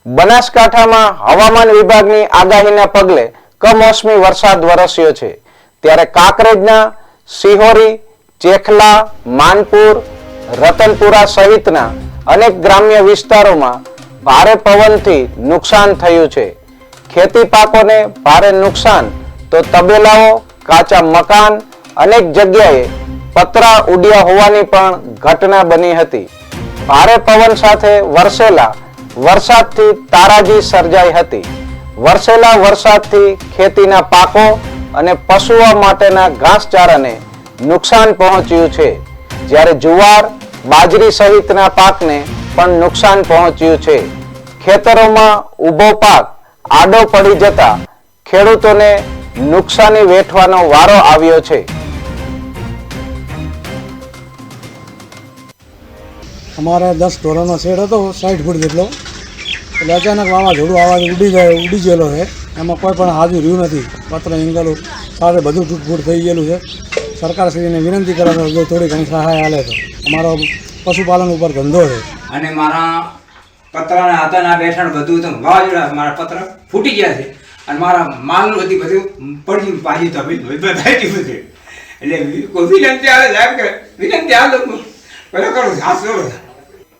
બનાસકાંઠામાં હવામાન વિભાગની આગાહીના પગલે કમોસમી વરસાદ વરસ્યો છે, ત્યારે કાંકરેજના સિહોરી, ચેખલા, માનપુર, રતનપુરા સહિતના અનેક ગ્રામ્ય વિસ્તારોમાં ભારે પવનથી નુકસાન થયું છે. ખેતી પાકોને ભારે નુકસાન તો તબેલાઓ, કાચા મકાન, અનેક જગ્યાએ પતરા ઉડ્યા હોવાની પણ ઘટના બની હતી. ભારે પવન સાથે વરસેલા વરસાદથી તારાજી સર્જાઈ હતી. વરસેલા વરસાદથી ખેતીના પાકો અને પશુઓ માટેના ઘાસચારાને નુકસાન પહોંચ્યું છે, જ્યારે જુવાર, બાજરી સહિતના પાકને પણ નુકસાન પહોંચ્યું છે. ખેતરોમાં ઊભો પાક આડો પડી જતા ખેડૂતોને નુકસાની વેઠવાનો વારો આવ્યો છે. અમારે 10 ઢોરોનો શેડ હતો 60 ફૂટ જેટલો, એટલે અચાનક વાવાઝોડું આવાથી ઉડી ગયેલો છે. એમાં કોઈ પણ હાજર રહ્યું નથી. પત્ર એંગલો સાથે બધું તૂટફૂટ થઈ ગયેલું છે. સરકારશ્રીને વિનંતી કરવાનો જો થોડી ઘણી સહાય આલે તો. અમારો પશુપાલન ઉપર ધંધો છે અને મારા પતરાના હાથના બેઠાણ બધું તો વાવાઝોડા મારા પત્ર ફૂટી ગયા છે અને મારા માલનું બધું પડી પાછી તો બધાઈ ગયું છે. એટલે કોઈ વિનંતી આવે સાહેબ કે વિનંતી આવે બરાબર કરું હાથ જોડો.